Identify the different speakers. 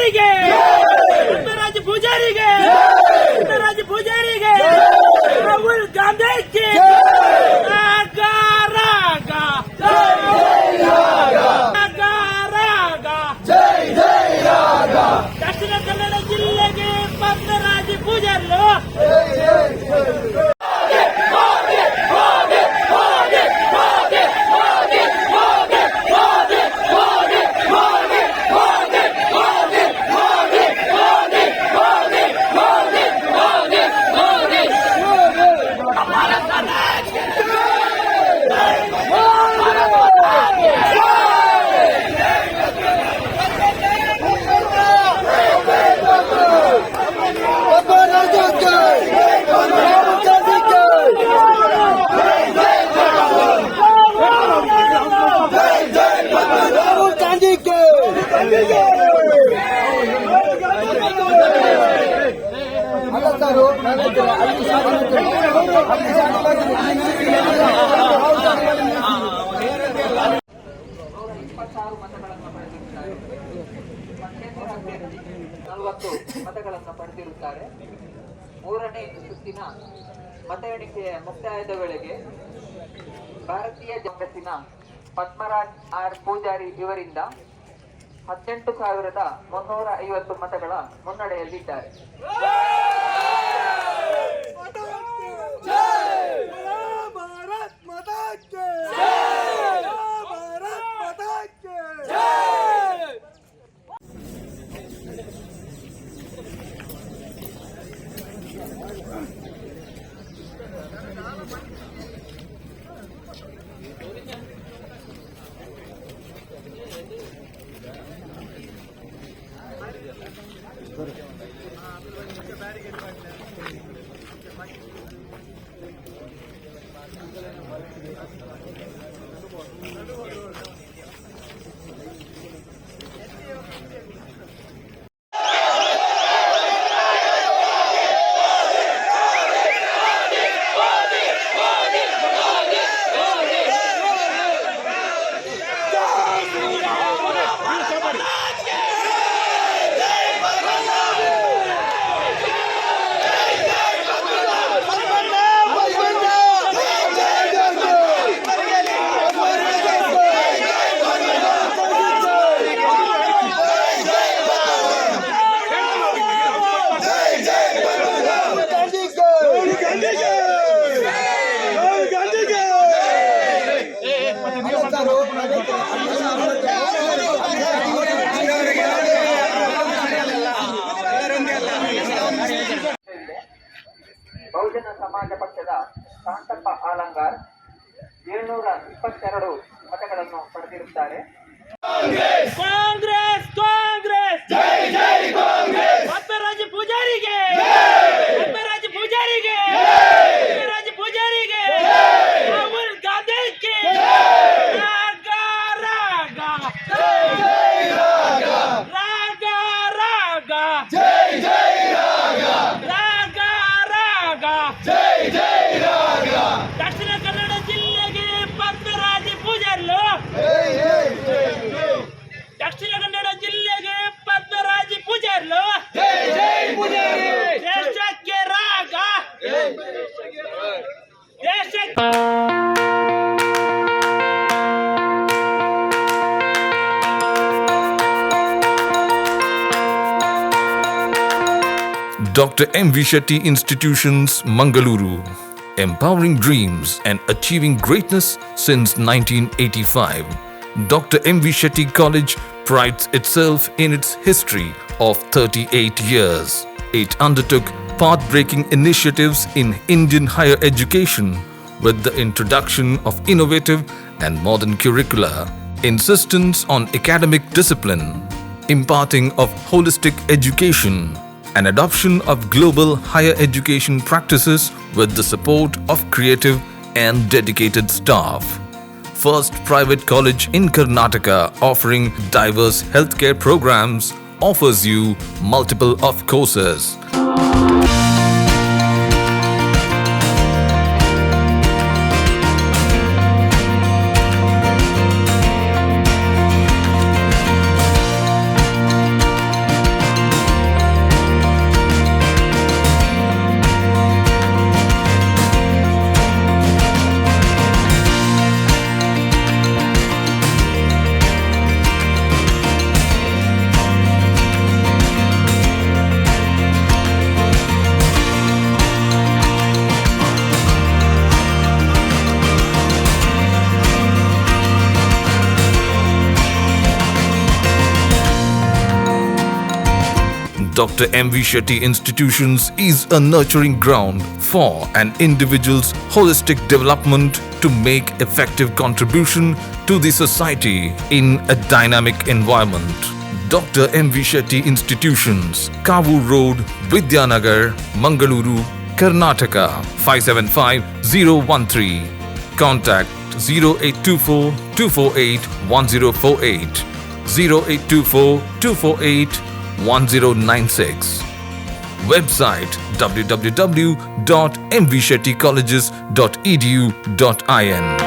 Speaker 1: ಪೂಜಾರಿಗೆ ಪದ್ಮರಾಜ ಪೂಜಾರಿಗೆ ಪದ್ಮರಾಜ ಪೂಜಾರಿಗೆ ರಾಹುಲ್ ಗಾಂಧಿ ಕಿ ದಕ್ಷಿಣ ಕನ್ನಡ ಜಿಲ್ಲೆಗೆ ಪದ್ಮರಾಜ ಪೂಜಾರರು
Speaker 2: ಮತಗಳನ್ನು ಪಡೆದಿರುತ್ತಾರೆ. ಮೂರನೇ ಸುತ್ತಿನ ಮತ ಎಣಿಕೆಯ ಮುಕ್ತಾಯದ ವೇಳೆಗೆ ಭಾರತೀಯ ಕಾಂಗ್ರೆಸ್ಸಿನ ಪದ್ಮರಾಜ್ ಆರ್ ಪೂಜಾರಿ ಇವರಿಂದ 18,350 ಮತಗಳ ಮುನ್ನಡೆಯಲ್ಲಿದ್ದಾರೆ. ಬಹುಜನ ಸಮಾಜ ಪಕ್ಷದ ಶಾಂತಪ್ಪ ಆಲಂಗಾರ್ 722 ಮತಗಳನ್ನು ಪಡೆದಿರುತ್ತಾರೆ.
Speaker 1: ಕಾಂಗ್ರೆಸ್ ಕಾಂಗ್ರೆಸ್ ಜೈ ಜೈ ಕಾಂಗ್ರೆಸ್ ಪದ್ಮರಾಜ ಪೂಜಾರಿಗೆ ಪದ್ಮರಾಜ ಪೂಜಾರಿಗೆ ಪದ್ಮರಾಜ ಪೂಜಾರಿಗೆ ರಾಹುಲ್ ಗಾಂಧಿ ಕಿ ರಾಗ ರಾಗ ರಾಗ ರಾಗ ಜೈ ಜೈ ರಾಗ ರಾಗ ರಾಗ ಜೈ ಜೈ ರಾಗ ದಕ್ಷಿಣ ಕನ್ನಡ ಜಿಲ್ಲೆಗೆ ಪದ್ಮರಾಜ ಪೂಜಾರರು ದಕ್ಷಿಣ ಕನ್ನಡ ಜಿಲ್ಲೆಗೆ ಪದ್ಮರಾಜ ಪೂಜಾರರು ದೇಶಕ್ಕೆ ರಾಗ ದೇಶಕ್ಕೆ
Speaker 3: Dr. M.V. Shetty Institutions, Mangaluru. Empowering dreams and achieving greatness since 1985. Dr. M.V. Shetty College prides itself in its history of 38 years. It undertook path-breaking initiatives in Indian higher education with the introduction of innovative and modern curricula, insistence on academic discipline, imparting of holistic education, and adoption of global higher education practices with the support of creative and dedicated staff. First private college in Karnataka offering diverse healthcare programs offers you multiple of courses. Dr. M.V. Shetty Institutions is a nurturing ground for an individual's holistic development to make effective contribution to the society in a dynamic environment. Dr. M.V. Shetty Institutions, Kavu Road, Vidyanagar, Mangaluru, Karnataka 575013. Contact 0824 248 1048, 0824 248 1096. Website www.mvshettycolleges.edu.in.